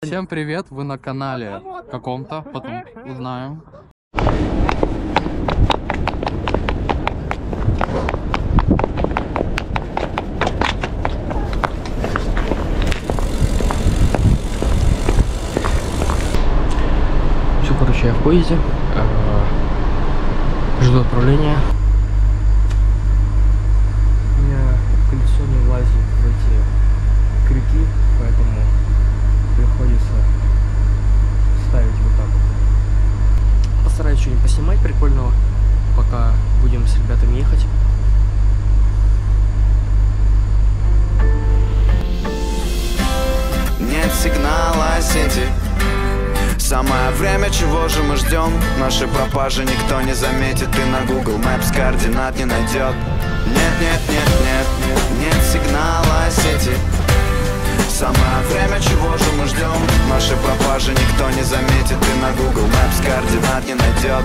Всем привет, вы на канале каком-то, потом узнаем. Все, короче, я в поезде, жду отправления. У меня колесо не влазит в эти крюки, поэтому приходится ставить вот так вот. Постараюсь что-нибудь поснимать прикольного, пока будем с ребятами ехать. Нет сигнала сети. Самое время, чего же мы ждем? Наши пропажи никто не заметит, и на Google Maps координат не найдет. Нет сигнала сети. Самое время, чего же мы ждем? Наши пропажи никто не заметит, и на Google Maps координат не найдет.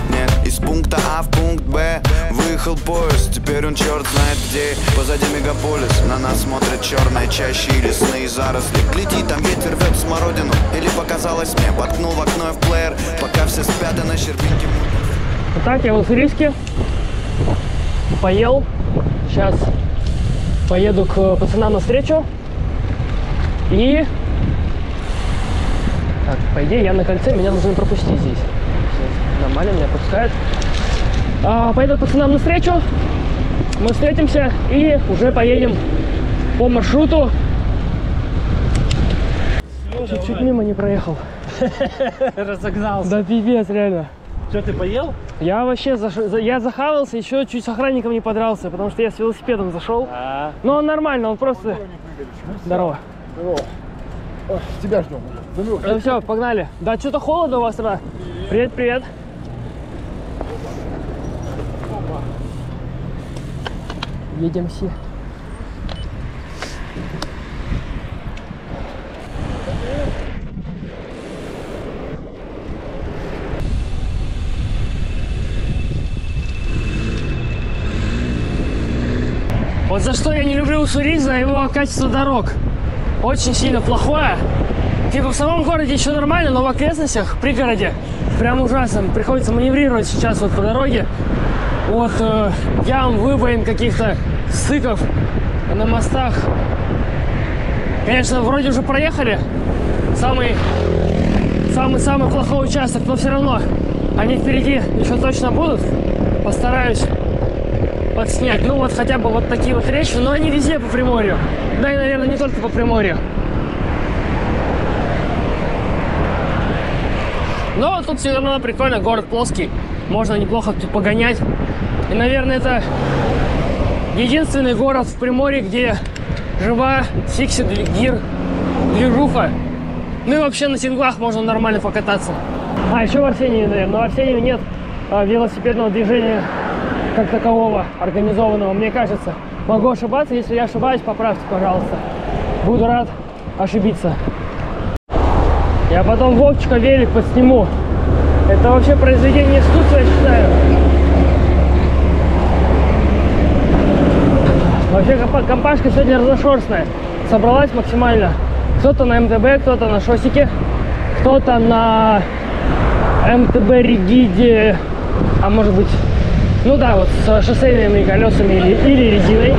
Нет. Из пункта А в пункт Б выехал поезд, теперь он черт знает где. Позади мегаполис, на нас смотрят черные чащи и лесные заросли. Гляди, там ветер рвет смородину, или показалось мне, воткнул в окно в плеер, пока все спят и на щербинке. Итак, я в Уссурийске, поел, сейчас поеду к пацанам на встречу. И так, по идее, я на кольце, меня должны пропустить здесь. Нормально, меня пропускают. Поеду к пацанам на встречу. Мы встретимся и уже поедем по маршруту. Чуть мимо не проехал. Разогнался. Да пипец, реально. Что, ты поел? Я вообще я захавался, еще чуть с охранником не подрался, потому что я с велосипедом зашел. Но он нормально, он просто... Здорово. О, тебя ждем. Ну все, погнали. Да, что-то холодно у вас, да? Привет, привет. Едем все. Вот за что я не люблю Уссурийск, за его качество дорог. Очень сильно плохое. Типа в самом городе еще нормально, но в окрестностях, в пригороде, прям ужасно. Приходится маневрировать сейчас вот по дороге. От ям, выбоин, каких-то стыков на мостах. Конечно, вроде уже проехали самый плохой участок, но все равно они впереди еще точно будут. Постараюсь подснять. Ну вот хотя бы вот такие вот речи, но они везде по Приморью. Да и, наверное, не только по Приморью. Но тут все равно прикольно, город плоский. Можно неплохо тут погонять. И, наверное, это единственный город в Приморье, где жива фиксит гир, движуха. Ну и вообще на синглах можно нормально покататься. Еще в Арсении, наверное. Но в Арсении нет велосипедного движения как такового, организованного, мне кажется. Могу ошибаться, если я ошибаюсь, поправьте, пожалуйста. Буду рад ошибиться. Я потом Вовчика велик подсниму. Это вообще произведение искусства, я считаю. Вообще компашка сегодня разношерстная. Собралась максимально. Кто-то на МТБ, кто-то на шосике, кто-то на МТБ ригиде, а может быть, ну да, вот с шоссейными колесами или резиной.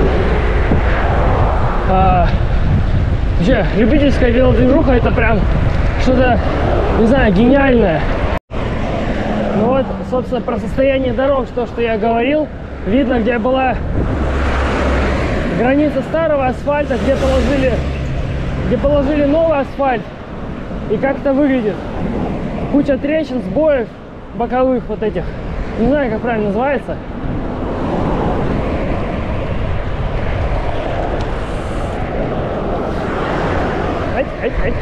Вообще, любительская велодвижуха — это прям что-то, не знаю, гениальное. Ну вот, собственно, про состояние дорог, то, что я говорил, видно, где была граница старого асфальта, где положили новый асфальт, и как это выглядит. Куча трещин, сбоев боковых вот этих. Не знаю, как правильно называется. Ать.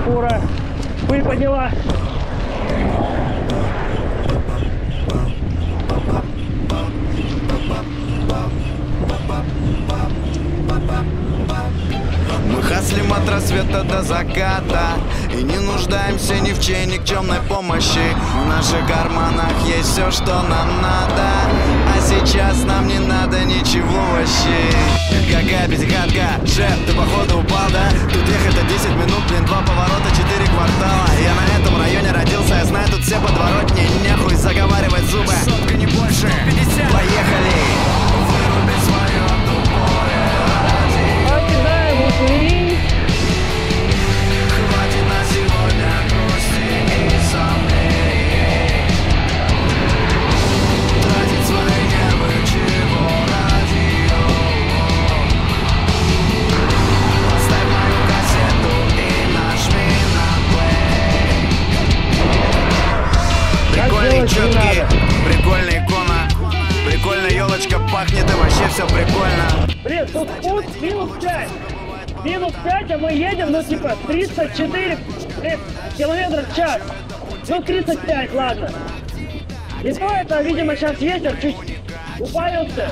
Фура. Пыль подняла. Мы хаслим от рассвета до заката и не нуждаемся ни в чьей никчемной помощи. В наших карманах есть все, что нам надо, а сейчас нам не надо ничего вообще. Какая пятихатка, ты походу упал, да? Тут ехать до 10 минут, блин, 2 поворота, 4 квартала. Я на этом районе родился, я знаю тут все подворотни. Нехуй заговаривать зубы, сотка не больше. 50. Поехали! Выруби свое тупое радио. Покидаем Уссурий. Хватит на сегодня грусти и сомнений. Тратить свои нервы, чего радио. Поставь мою кассету и нажми на плей. Прикольные четки, прикольная икона, прикольная елочка пахнет и вообще все прикольно. Блин, тут путь минус 5. Минус 5, а мы едем, ну типа 34 километров в час. Ну 35, ладно. И то это, видимо, сейчас ветер чуть убавился.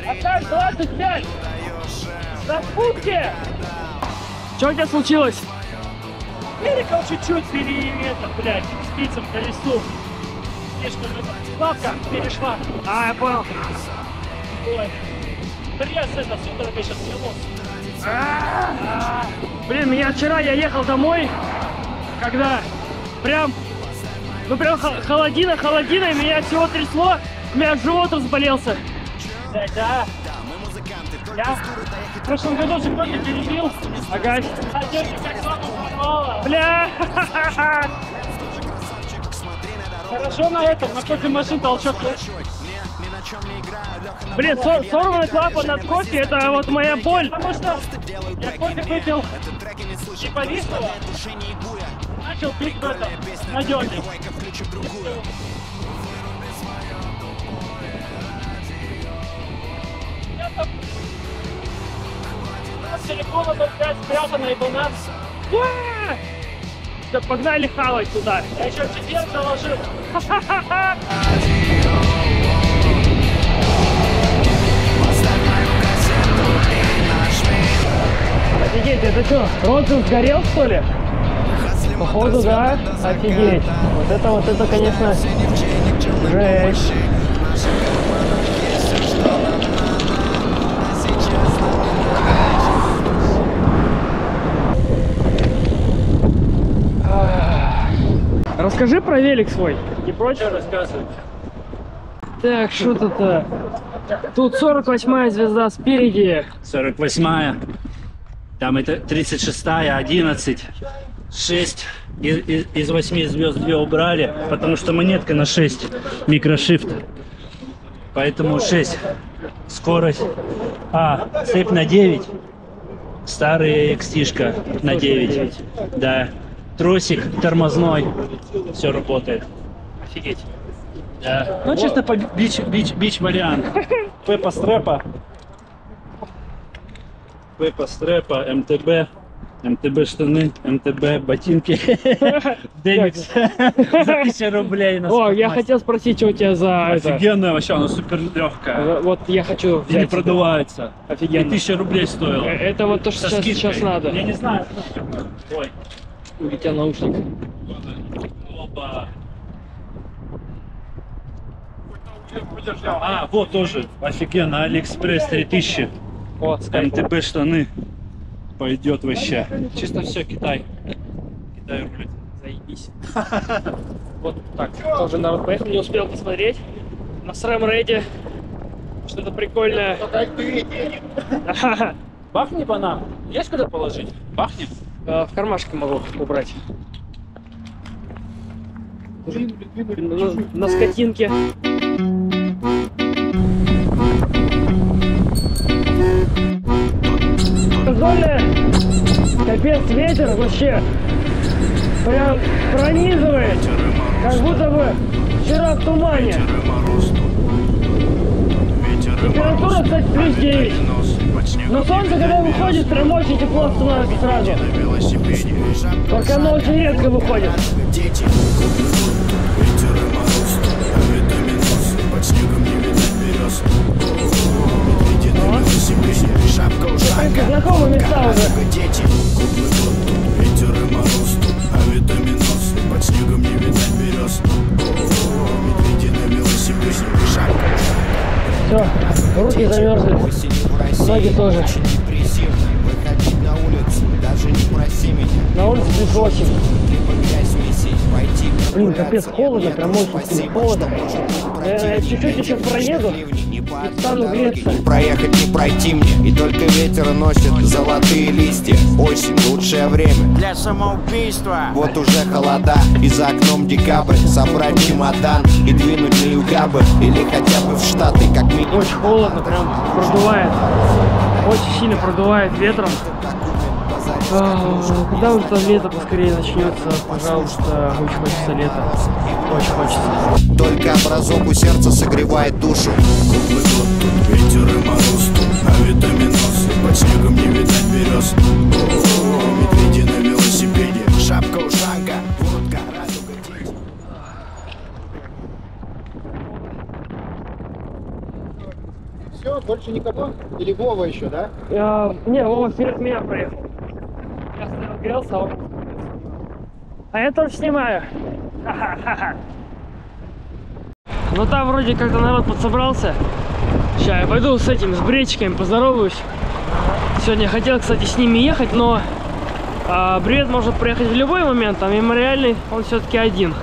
А так 25. На спуске. Что у тебя случилось? Великом чуть-чуть переметр, блядь, спицем к колесу. Слишком лапка перешла. А, я понял. Ой. Тряс это, судорога сейчас сняло. Блин, меня вчера, я ехал домой, когда прям, ну прям холодина, и меня всего трясло, у меня живот разболелся. Да. Я в прошлом году же кто-то перебил. Ага. А девочка как мама порвала. Бля. Хорошо на этом, на кофе машин толчок. Блин, сорванный клапан от кофе, это вот моя боль. Потому что я кофе выпил и повисла, начал пить в этом надежный. Телефон опять спрятанный у нас. Да погнали хавать туда. Я еще в четверг заложил. Офигеть, это что, Родзин сгорел, что ли? Походу, да. Офигеть. Вот это, конечно, жесть. Расскажи про велик свой. Не прочее рассказывай. Так, что тут-то? Тут 48-я звезда спереди. 48-я. Там это 36-я, 11. 6 из 8 звезд 2 убрали, потому что монетка на 6. Микрошифт. Поэтому 6. Скорость. Цепь на 9. Старый XT-шка на 9. Да. Тросик тормозной. Все работает. Офигеть. Да. Ну, чисто по бич вариант. Пеппа стрэпа. Пеппа стрэпа, МТБ штаны, МТБ ботинки. Демикс за 1000 рублей. О, я хотел спросить, что у тебя за... Офигенная вообще, она супер легкая. Вот я хочу И не продувается. Офигенно. 1000 рублей стоило. Это вот то, что сейчас надо. Я не знаю. Ой. У тебя наушник. Опа. Вот тоже офигенно, Алиэкспресс 3000. О, МТБ штаны. Пойдет вообще. Чисто все Китай. Китай рулит. Заебись. Вот так. Тоже народ поехал, не успел посмотреть. На SRAM-рейде. Что-то прикольное. Бахни по нам. Есть куда положить? Бахни. В кармашке могу убрать. На скотинке. Контрольная. Капец, ветер вообще прям пронизывает, как будто бы вчера в тумане. Температура, кстати, плюс 9. Но солнце, когда выходит, прям очень тепло становится сразу. Только оно очень редко выходит. Знакомые места уже. Все, руки замерзли. Ноги тоже. Выходить на улицу, даже не проси меня. На улице плюс 8. Либо грязь месить, пойти Блин, капец, холодно, прям очень сильно холодно. Чуть-чуть еще проеду и стану греться. Проехать не пройти мне, и только ветер носит золотые листья. Осень — лучшее время для самоубийства. Вот уже холода, и за окном декабрь. Собрать чемодан и двинуть на Югабы, или хотя бы в Штаты, как минимум. Очень холодно, прям продувает. Очень сильно продувает ветром. Когда уже там лето поскорее начнется, пожалуйста, очень хочется лета. Очень хочется. Только образок у сердца согревает душу. Круглый год тут ветер и мороз тут, а витаминоз под снегом не видать берез. Медведи на велосипеде, шапка ушанка, водка, радуга тень. Все, больше никого? Или Вова еще, да? Не, Вова вперед меня проехал. Я стоял, грелся, а он... А я тоже снимаю. Ха-ха-ха. Ну там вроде как-то народ подсобрался. Сейчас я пойду с этими, с бречками поздороваюсь. Сегодня я хотел, кстати, с ними ехать, но бред может приехать в любой момент, а мемориальный он все-таки один.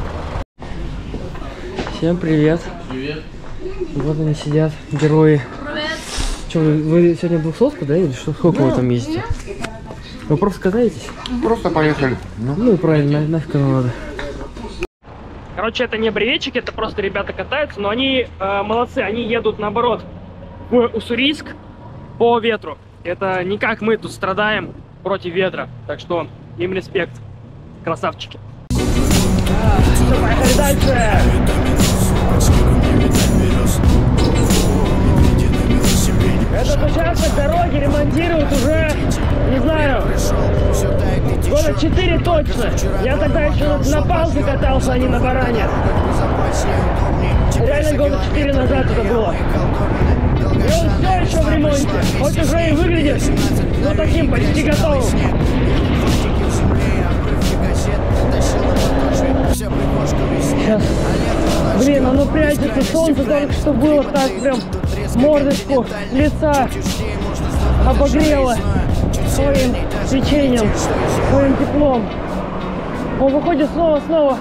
Всем привет. Привет. Вот они сидят, герои. Что, вы сегодня 200-ку, да, или что? Сколько вы там ездите? Вы просто катаетесь? Просто поехали. Ну и правильно, нафиг оно надо. Короче, это не бреветчики, это просто ребята катаются, но они молодцы, они едут наоборот в Уссурийск по ветру. Это не как мы тут страдаем против ветра, так что им респект, красавчики. Все, поехали дальше! Этот участок дороги ремонтируют уже, не знаю, года 4 точно. Я тогда еще на палке катался, а не на баране. Реально года 4 назад это было. И он все еще в ремонте. Хоть уже и выглядит, но таким почти готовым. Сейчас. Блин, оно прячется, солнце только что было так прям мордочку лица обогрело своим свечением, своим теплом. Он выходит снова.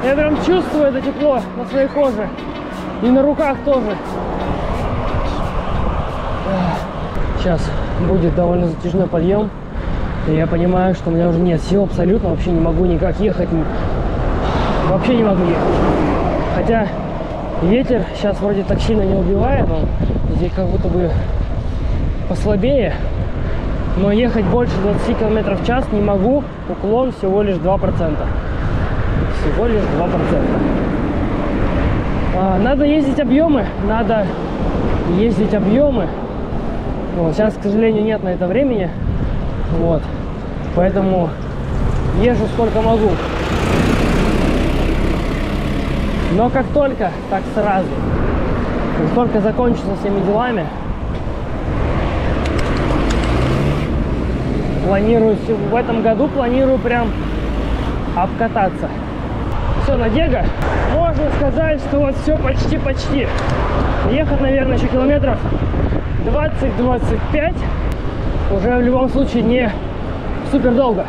Я прям чувствую это тепло на своей коже. И на руках тоже. Сейчас будет довольно затяжной подъем. И я понимаю, что у меня уже нет сил абсолютно. Вообще не могу никак ехать. Вообще не могу ехать. Хотя ветер сейчас вроде так сильно не убивает. Он здесь как будто бы послабее. Но ехать больше 20 км в час не могу. Уклон всего лишь 2%. Всего лишь 2%. Надо ездить объемы. Вот, сейчас, к сожалению, нет на это времени. Вот. Поэтому езжу сколько могу. Но как только, так сразу. Как только закончатся всеми делами, планирую в этом году прям обкататься. Все, Надега. Можно сказать, что вот все почти. Ехать, наверное, еще километров 20-25. Уже в любом случае не супер долго.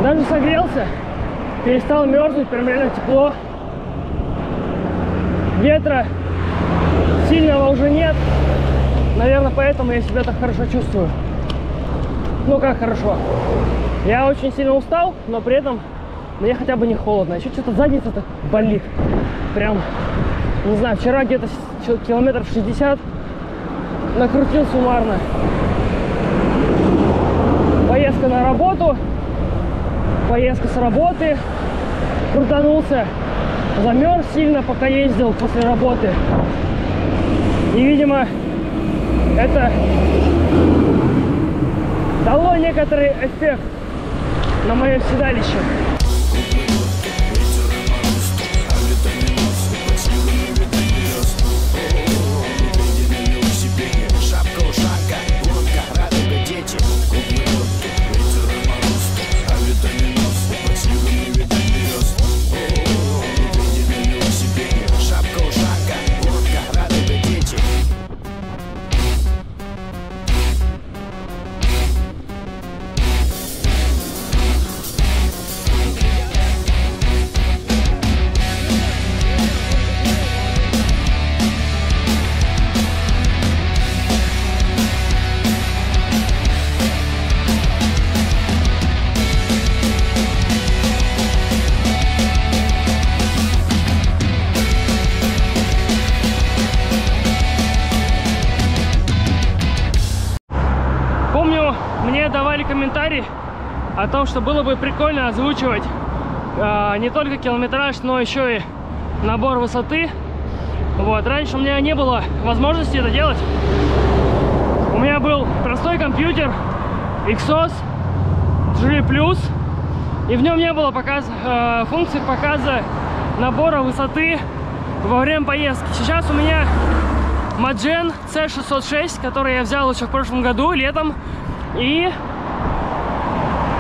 Даже согрелся, перестал мерзнуть, прям реально тепло. Ветра сильного уже нет. Наверное, поэтому я себя так хорошо чувствую. Ну как хорошо. Я очень сильно устал, но при этом мне хотя бы не холодно. Еще что-то задница-то болит. Прям, не знаю, вчера где-то километров 60 накрутил суммарно. Поездка на работу, поездка с работы, крутанулся, замерз сильно, пока ездил после работы. И, видимо, это дало некоторый эффект на мое седалище. мне давали комментарий о том, что было бы прикольно озвучивать не только километраж, но еще и набор высоты. Вот. Раньше у меня не было возможности это делать. У меня был простой компьютер Exos G+, и в нем не было функции показа набора высоты во время поездки. Сейчас у меня Magen C606, который я взял еще в прошлом году, летом, и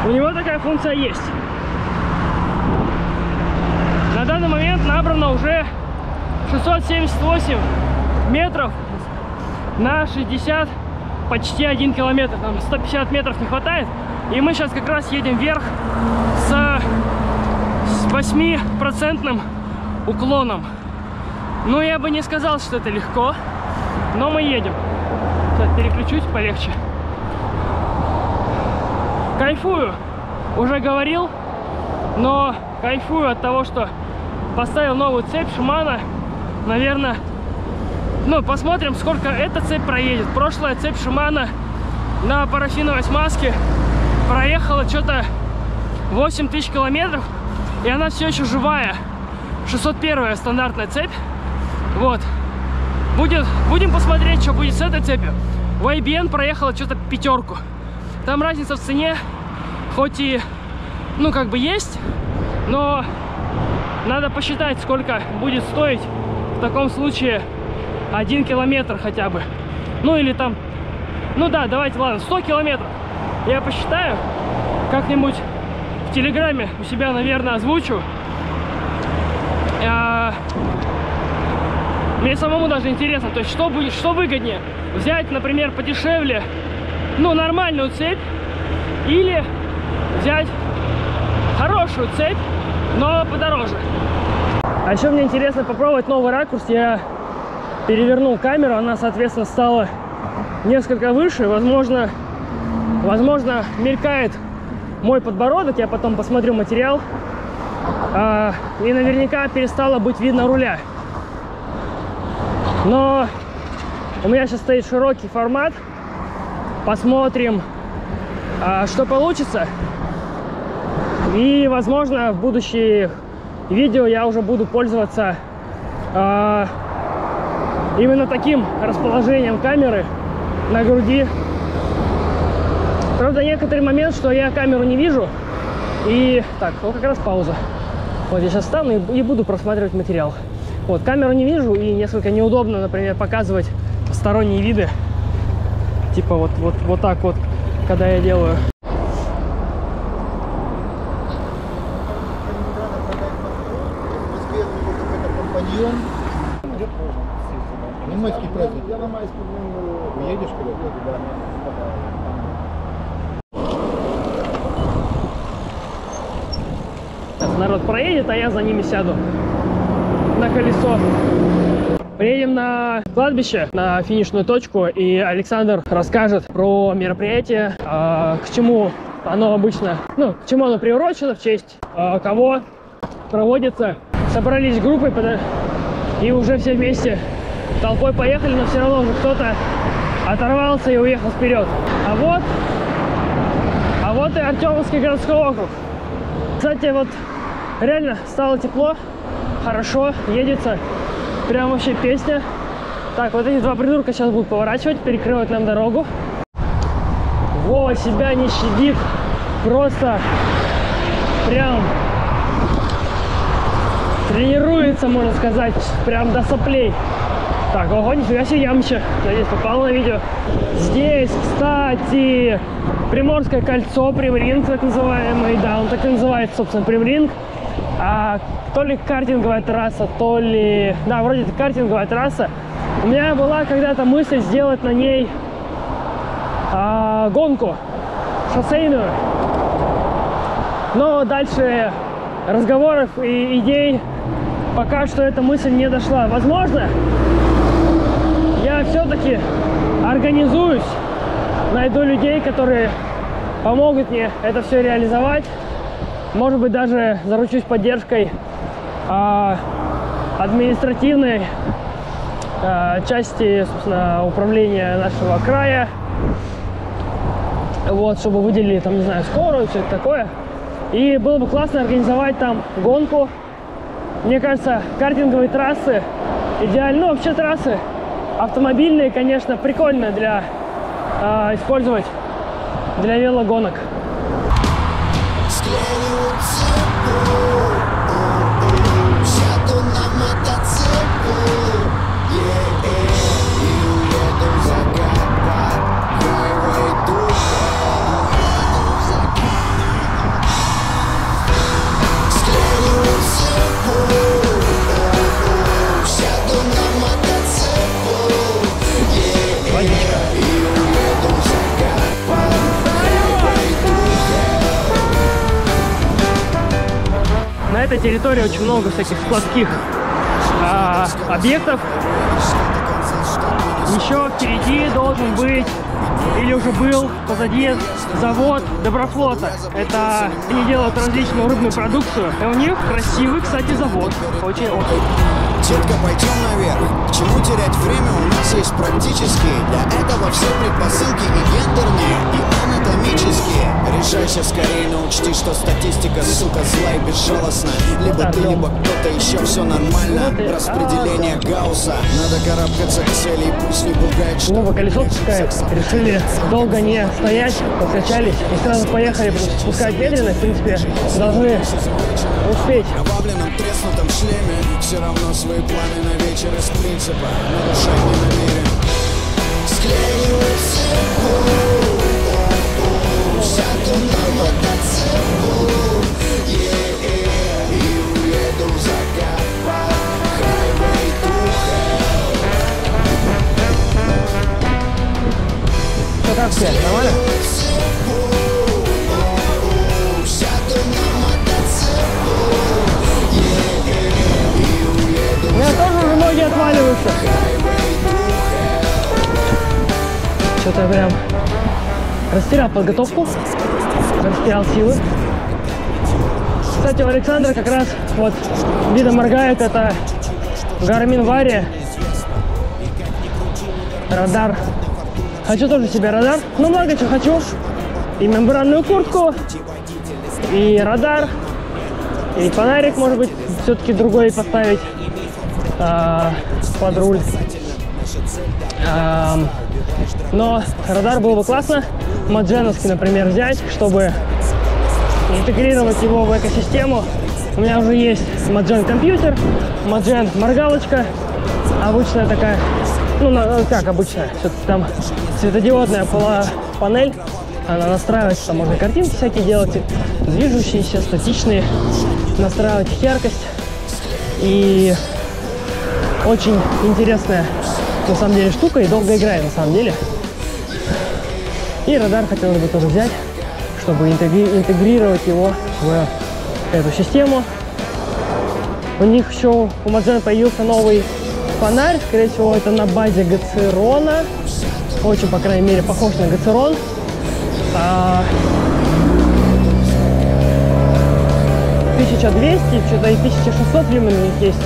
у него такая функция есть. На данный момент набрано уже 678 метров на 60, почти 1 километр. Там 150 метров не хватает. И мы сейчас как раз едем вверх с 8% уклоном. Ну, я бы не сказал, что это легко, но мы едем. Сейчас переключусь полегче. Кайфую, уже говорил, но кайфую от того, что поставил новую цепь Shimano. Наверное, ну, посмотрим, сколько эта цепь проедет. Прошлая цепь Shimano на парафиновой смазке проехала что-то 8000 километров, и она все еще живая. 601 стандартная цепь. Вот. Будем посмотреть, что будет с этой цепью. В YBN проехала что-то 5. Там разница в цене, хоть и, ну, как бы есть, но надо посчитать, сколько будет стоить в таком случае 1 километр хотя бы. Ну, или там, ну да, давайте, ладно, 100 километров. Я посчитаю, как-нибудь в Телеграме у себя, наверное, озвучу. Мне самому даже интересно, то есть что выгоднее, взять, например, подешевле, ну, нормальную цепь, или взять хорошую цепь, но подороже. А еще мне интересно попробовать новый ракурс. Я перевернул камеру, она, соответственно, стала несколько выше. Возможно, мелькает мой подбородок, я потом посмотрю материал. И наверняка перестало быть видно руля. Но у меня сейчас стоит широкий формат. Посмотрим, что получится. И, возможно, в будущих видео я уже буду пользоваться именно таким расположением камеры на груди. Правда, некоторый момент, что я камеру не вижу. И так, вот как раз пауза. Вот я сейчас встану и буду просматривать материал. Вот, камеру не вижу, и несколько неудобно, например, показывать посторонние виды. Типа вот так вот, когда я делаю. Немецкий праздник. Уедешь куда-то? Народ проедет, а я за ними сяду на колесо. Приедем на кладбище, на финишную точку, и Александр расскажет про мероприятие, к чему оно обычно, ну, к чему оно приурочено, в честь кого проводится. Собрались группой и уже все вместе толпой поехали, но все равно уже кто-то оторвался и уехал вперед. А вот и Артемовский городской округ. Кстати, вот реально стало тепло, хорошо, едется, прям вообще песня. Так, вот эти два придурка сейчас будут поворачивать, перекрывать нам дорогу. Вова себя не щадит, просто прям тренируется, можно сказать, прям до соплей. Так, ого, нифига себе ямище, надеюсь, попало на видео. Здесь, кстати, Приморское кольцо, Примринг так называемый, да, он так и называется, собственно, Примринг. То ли картинговая трасса, то ли... Да, вроде это картинговая трасса. У меня была когда-то мысль сделать на ней гонку шоссейную. Но дальше разговоров и идей пока что эта мысль не дошла. Возможно, я все-таки организуюсь, найду людей, которые помогут мне это все реализовать. Может быть, даже заручусь поддержкой административной части, собственно, управления нашего края. вот, чтобы выделили там, не знаю, скорую, все это такое. И было бы классно организовать там гонку. Мне кажется, картинговые трассы идеально. Ну, вообще трассы автомобильные, конечно, прикольно для использовать для велогонок. На этой территории очень много всяких складских объектов. Еще впереди должен быть, или уже был позади, завод Доброфлота. Это они делают различную рыбную продукцию. И у них красивый, кстати, завод. Очень-очень. Детка, пойдем наверх. К чему терять время, у нас есть практические. Для этого все предпосылки и гендерные, и анатомические. Решайся скорее, но учти, что статистика, сука, зла и безжалостна. Либо ты, либо кто-то еще, все нормально. Распределение Гаусса. Надо карабкаться к цели, и пусть не пугает, что... Новая колесо пускает. Решили долго не стоять, подкачались и сразу поехали спускать медленно. В принципе, должны успеть. В овавленном треснутом шлеме все равно свои планы на вечер из принципа. Нарушать не намерен. Склеиваю цепу, сяду на мотоцикл, и уеду в закат по хайвей духа. Что как все? Нормально? У меня тоже уже ноги отваливаются. Что-то я прям растерял подготовку, растерял силы. Кстати, у Александра как раз вот видно моргает, это Garmin Varia. Радар. Хочу тоже себе радар. Ну, много чего хочу. И мембранную куртку, и радар, и фонарик, может быть, все-таки другой поставить под руль. Но радар было бы классно мадженовский, например, взять, чтобы интегрировать его в экосистему. У меня уже есть Маджен компьютер, Маджен моргалочка, обычная такая, ну как обычная, все-таки там светодиодная панель, она настраивается, там можно картинки всякие делать, движущиеся, статичные, настраивать их яркость. И очень интересная на самом деле штука и долго играет на самом деле. И радар хотелось бы тоже взять, чтобы интегрировать его в эту систему. У них еще у Маджен появился новый фонарь, скорее всего это на базе Гацерона, очень, по крайней мере, похож на Гацерон. 1200, что-то и 1600 люмен у них есть.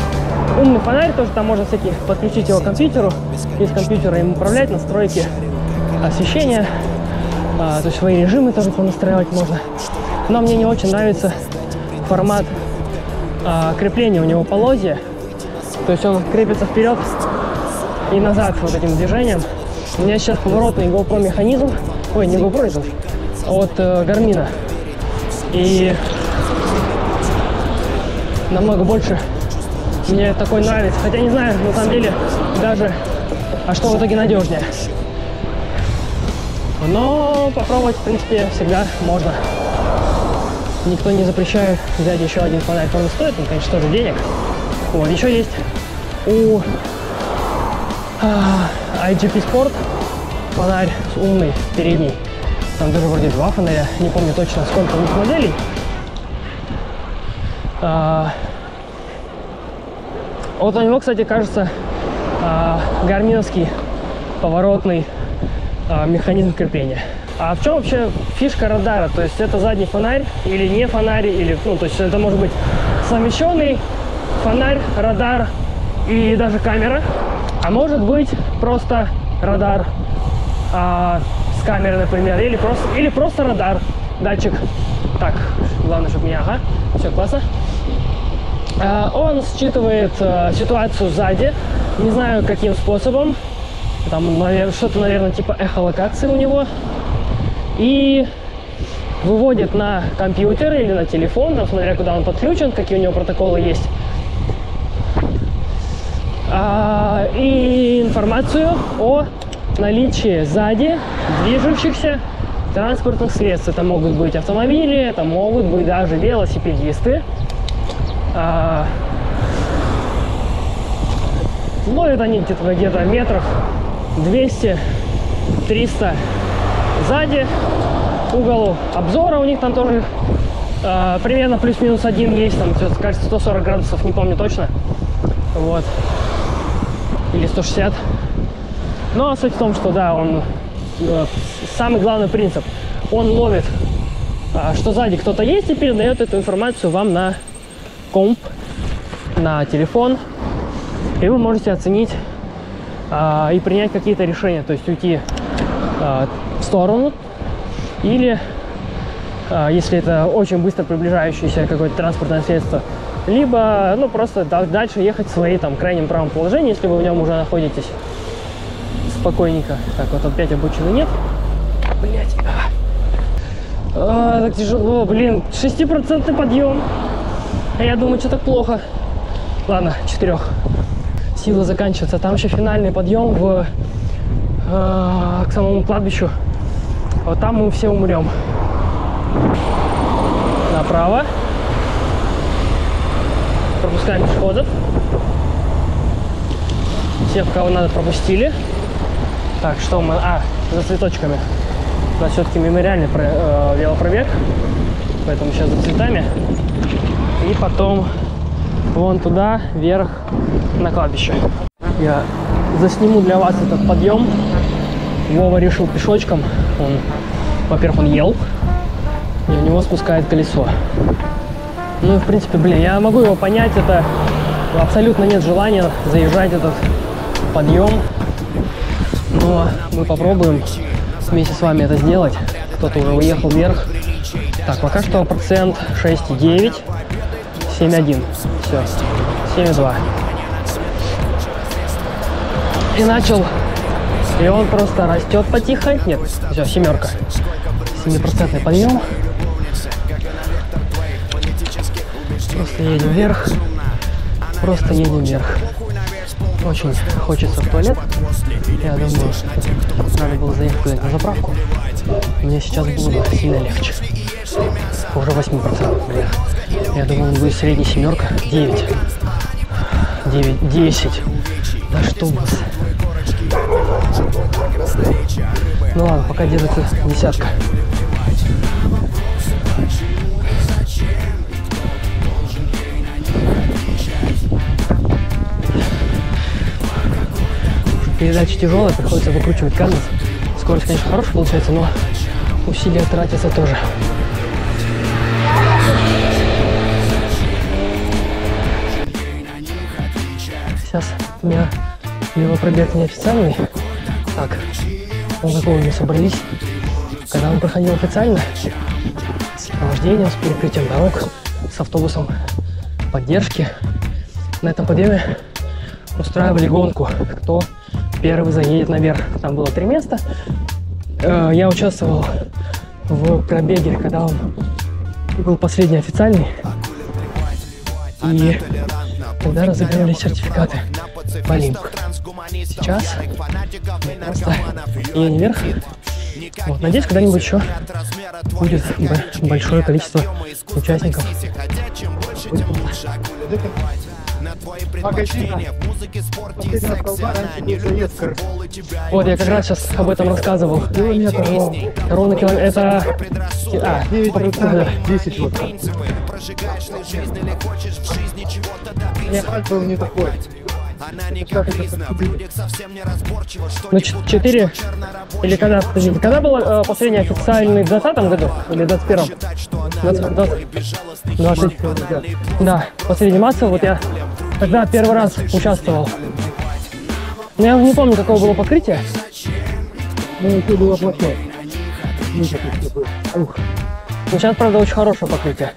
Умный фонарь, тоже там можно всякие подключить его к компьютеру, из компьютера им управлять, настройки освещения, то есть свои режимы тоже понастраивать можно. Но мне не очень нравится формат крепления у него полозья, то есть он крепится вперед и назад вот этим движением. У меня сейчас поворотный GoPro механизм, ой, не GoPro, это от Гармина, и намного больше мне такой нравится, хотя не знаю на самом деле даже, а что в итоге надежнее, но попробовать в принципе всегда можно. Никто не запрещает взять еще один фонарь, который стоит, он, конечно, тоже денег. Вот, еще есть у IGP Sport фонарь умный, передний. Там даже вроде два фонаря, не помню точно, сколько у них моделей. Вот у него, кстати, кажется, гарминовский поворотный механизм крепления. А в чем вообще фишка радара? То есть это задний фонарь или не фонарь, или, ну, то есть это может быть совмещенный фонарь, радар и даже камера, а может быть просто радар с камеры, например, или просто радар, датчик. Так, главное, чтобы меня, ага, все классно. Он считывает ситуацию сзади, не знаю каким способом, там что-то, наверное, типа эхолокации у него, и выводит на компьютер или на телефон, там, смотря куда он подключен, какие у него протоколы есть, и информацию о наличии сзади движущихся транспортных средств. Это могут быть автомобили, это могут быть даже велосипедисты. Ловят они где-то метров 200-300 сзади. Угол обзора у них там тоже примерно плюс-минус один есть. Там, кажется, 140 градусов, не помню точно. Вот. Или 160. Но суть в том, что да, он самый главный принцип. Он ловит, что сзади кто-то есть, и передает эту информацию вам на комп, на телефон. И вы можете оценить и принять какие-то решения. То есть уйти в сторону. Или, если это очень быстро приближающееся какое-то транспортное средство, либо, ну, просто дальше ехать в своей, там, крайнем правом положении, если вы в нем уже находитесь спокойненько. Так, вот опять обочины нет. Блять. Так тяжело, блин. 6% подъем. А я думаю, что так плохо. Ладно, 4. Сила заканчивается. Там еще финальный подъем к самому кладбищу. Вот там мы все умрем. Направо. Пропускаем пешеходов. Всех, кого надо, пропустили. Так, что мы... за цветочками. У нас все-таки мемориальный велопробег. Поэтому сейчас за цветами. И потом вон туда, вверх, на кладбище. Я засниму для вас этот подъем. Вова решил пешочком. Во-первых, он ел. И у него спускает колесо. Ну, в принципе, блин, я могу его понять. Это абсолютно нет желания заезжать этот подъем. Но мы попробуем вместе с вами это сделать. Кто-то уже уехал вверх. Так, пока что процент 6,9. 7,1. Все. 7,2. И начал. И он просто растет потихо. Нет, все, 7. 7% подъем. Просто едем вверх. Просто едем вверх. Очень хочется в туалет. Я думаю, надо было заехать куда-нибудь на заправку. Мне сейчас было бы сильно легче. Уже 8%, блин. Я думаю, он будет средняя 7. 9. 9, 10. Да что у вас? Ну ладно, пока держится 10. Передача тяжелая, приходится выкручивать канвас. Скорость, конечно, хорошая получается, но усилия тратятся тоже. Сейчас у меня велопробег неофициальный. Так, мы какого не собрались. Когда он проходил официально, с сопровождением, с перекрытием дорог, с автобусом поддержки, на этом подъеме устраивали гонку, кто первый заедет наверх. Там было 3 места. Я участвовал в пробеге, когда он был последний официальный. И тогда разыгрывали сертификаты по линку. Сейчас просто едем вверх. Вот, надеюсь, когда-нибудь еще будет большое количество участников. Вот, я как раз сейчас об этом рассказывал. Километр, ровно километр. Это... 10 вот. Нет, был не такой. Ну, 4 или когда? Подождите, когда был последний официальный, в 2020 году или в 2021? 20. Да, последний массовый, вот я тогда первый раз участвовал. Но я не помню, какого было покрытие. Ну, это было плохое. Ух. Ну, сейчас, правда, очень хорошее покрытие.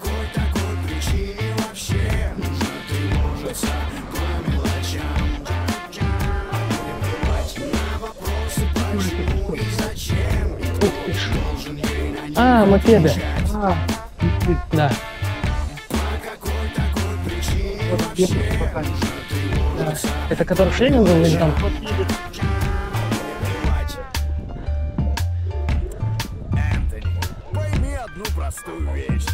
А, мопеды. Да. Это который в шлеме был или там? Пойми одну простую вещь.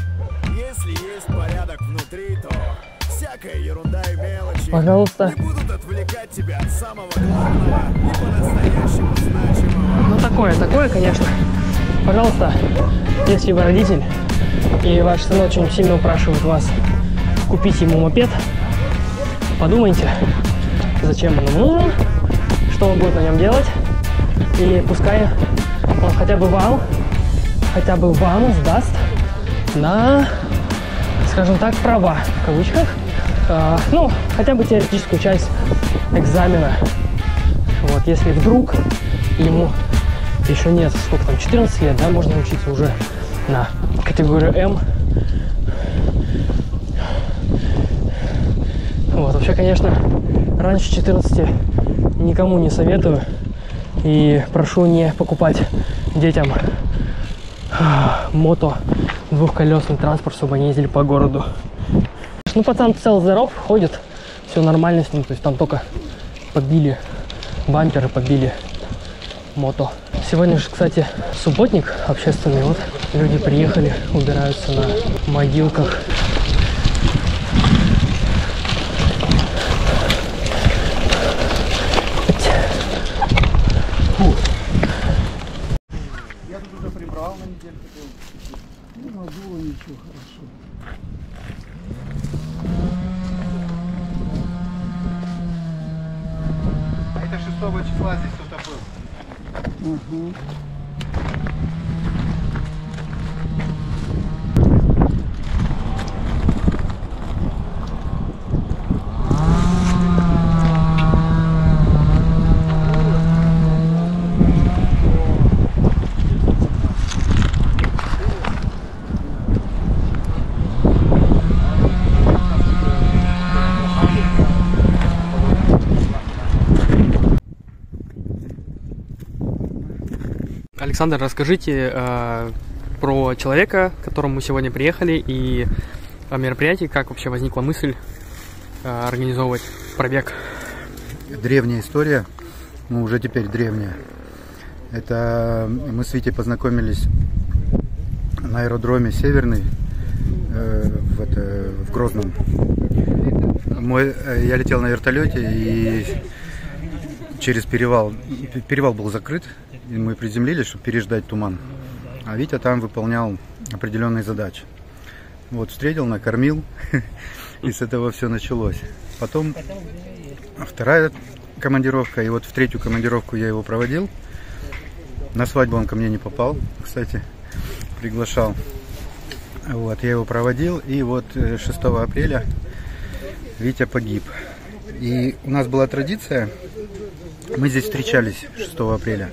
Если есть порядок внутри, то всякая ерунда и мелочи Пожалуйста. не будут отвлекать тебя от самого главного и по-настоящему значимого. Ну такое, конечно. Пожалуйста, если вы родитель и ваш сын очень сильно упрашивает вас купить ему мопед, подумайте, зачем он ему нужен, что он будет на нем делать, и пускай он хотя бы вам сдаст на, скажем так, права, в кавычках, ну, хотя бы теоретическую часть экзамена. Вот, если вдруг ему еще нет, сколько там, 14 лет, да, можно учиться уже на категорию М. Вот, вообще, конечно, раньше 14 никому не советую. И прошу не покупать детям мото, двухколесный транспорт, чтобы они ездили по городу. Ну, пацан цел здоров, ходит, все нормально с ним, то есть там только побили бамперы, побили мото. Сегодня же, кстати, субботник общественный, вот люди приехали, убираются на могилках. Я тут уже прибрал на недельку. Ну, было ничего, хорошо. А это 6 числа здесь кто-то был. Угу. Александр, расскажите про человека, к которому мы сегодня приехали, и о мероприятии, как вообще возникла мысль организовывать пробег. Древняя история, ну уже теперь древняя. Это мы с Витей познакомились на аэродроме Северный в Грозном. Я летел на вертолете, и через перевал был закрыт, и мы приземлились, чтобы переждать туман. А Витя там выполнял определенные задачи. Вот встретил, накормил, и с этого все началось. Потом вторая командировка, и вот в третью командировку я его проводил. На свадьбу он ко мне не попал, кстати, приглашал. Вот, я его проводил, и вот 6 апреля Витя погиб. И у нас была традиция, мы здесь встречались 6 апреля.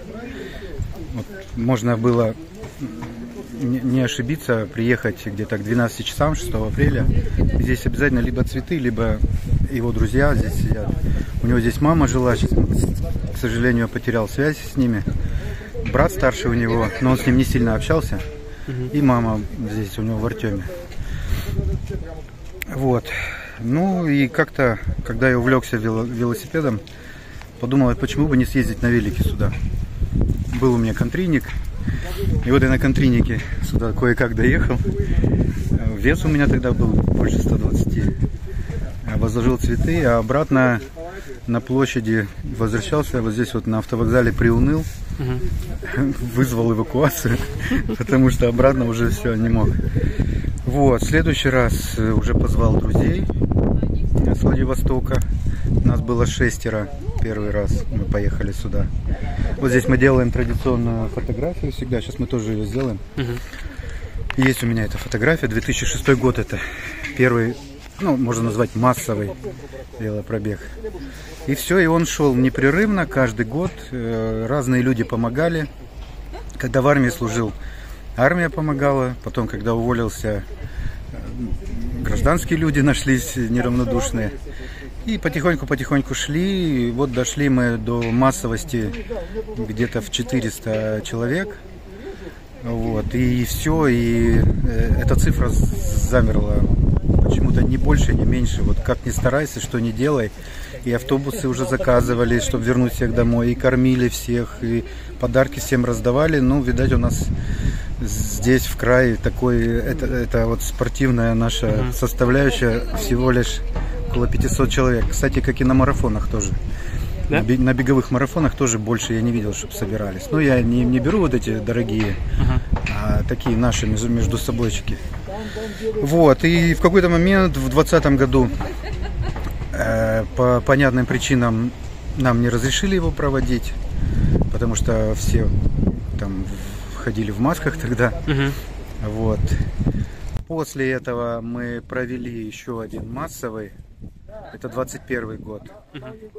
Вот, можно было не ошибиться, приехать где-то к 12 часам 6 апреля. Здесь обязательно либо цветы, либо его друзья здесь сидят. У него здесь мама жила, сейчас, к сожалению, я потерял связь с ними. Брат старший у него, но он с ним не сильно общался. И мама здесь у него в Артеме. Вот. Ну и как-то, когда я увлекся велосипедом, подумал, почему бы не съездить на велике сюда. Был у меня контрийник. И вот я на контрийнике сюда кое-как доехал. Вес у меня тогда был больше 120. Возложил цветы, а обратно на площади возвращался. Вот здесь вот на автовокзале приуныл. Вызвал эвакуацию, потому что обратно уже все, не мог. Вот, в следующий раз уже позвал друзей с Владивостока. Нас было 6 первый раз, мы поехали сюда. Вот здесь мы делаем традиционную фотографию всегда, сейчас мы тоже ее сделаем. Есть у меня эта фотография, 2006 год, это первый, ну, можно назвать массовый велопробег. И все, и он шел непрерывно, каждый год, разные люди помогали. Когда в армии служил, армия помогала. Потом, когда уволился, гражданские люди нашлись неравнодушные. И потихоньку шли. И вот дошли мы до массовости где-то в 400 человек. Вот. И все. И эта цифра замерла. Почему-то не больше, не меньше. Вот как ни старайся, что ни делай. И автобусы уже заказывали, чтобы вернуть всех домой. И кормили всех. И подарки всем раздавали. Ну, видать, у нас здесь в крае такой... Это вот спортивная наша составляющая. Всего лишь около 500 человек. Кстати, как и на марафонах тоже. Да? На беговых марафонах тоже больше я не видел, чтобы собирались. Ну, я не беру вот эти дорогие, а такие наши между собойчики. Вот. И в какой-то момент в 2020 году по понятным причинам нам не разрешили его проводить, потому что все там ходили в масках тогда. Вот. После этого мы провели еще один массовый. Это 21 год.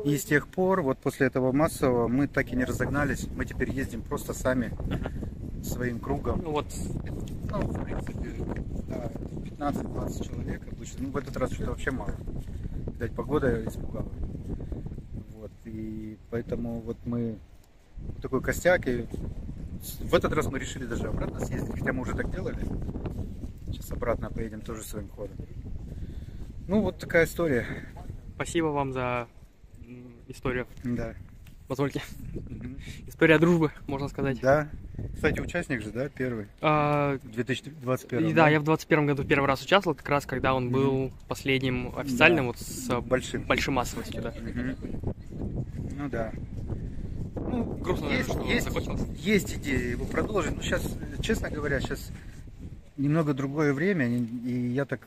И с тех пор, вот после этого массового, мы так и не разогнались. Мы теперь ездим просто сами, своим кругом. Вот. Ну, в принципе, да, 15-20 человек обычно. Ну, в этот раз что-то вообще мало. Видать, погода испугала. Вот. И поэтому вот мы такой костяк. И в этот раз мы решили даже обратно съездить, хотя мы уже так делали. Сейчас обратно поедем тоже своим ходом. Ну, вот такая история. Спасибо вам за историю. Да. Позвольте. История дружбы, можно сказать. Да. Кстати, участник же, да, первый? В 2021. Да, я в 2021 году первый раз участвовал, как раз когда он был последним официальным, вот с большой массовостью, да. Ну да. Ну, грустно, что закончилось. Есть идея его продолжить. Ну, сейчас, честно говоря, сейчас немного другое время, и я так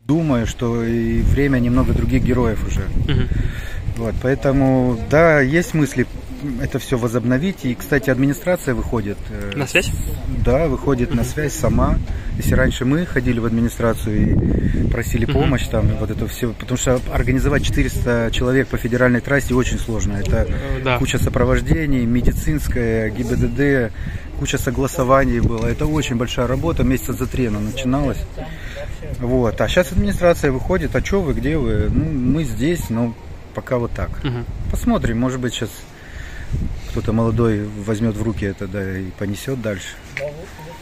думаю, что и время немного других героев уже. Вот, поэтому, да, есть мысли это все возобновить. И, кстати, администрация выходит. На связь? Да, выходит на связь сама. Если раньше мы ходили в администрацию и просили помощь, там, вот это все, потому что организовать 400 человек по федеральной трассе очень сложно. Это куча сопровождений, медицинская, ГИБДД, куча согласований было. Это очень большая работа, месяца за 3 она начиналась. Вот. А сейчас администрация выходит, а что вы, где вы? Ну, мы здесь, но пока вот так. Посмотрим, может быть, сейчас кто-то молодой возьмет в руки это, да, и понесет дальше.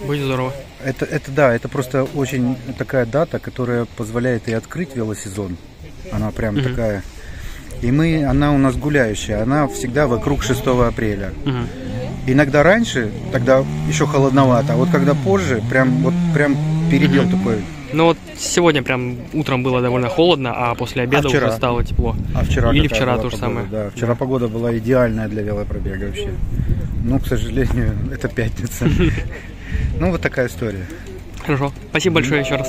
Будет здорово. Это просто очень такая дата, которая позволяет и открыть велосезон. Она прям такая. И она у нас гуляющая, она всегда вокруг 6 апреля. Иногда раньше, тогда еще холодновато, а вот когда позже, прям передел такой. Ну вот сегодня прям утром было довольно холодно, а после обеда уже стало тепло. А вчера или вчера то погода, же самое. Да, вчера погода была идеальная для велопробега вообще. Ну, к сожалению, это пятница. Ну, вот такая история. Хорошо. Спасибо большое еще раз.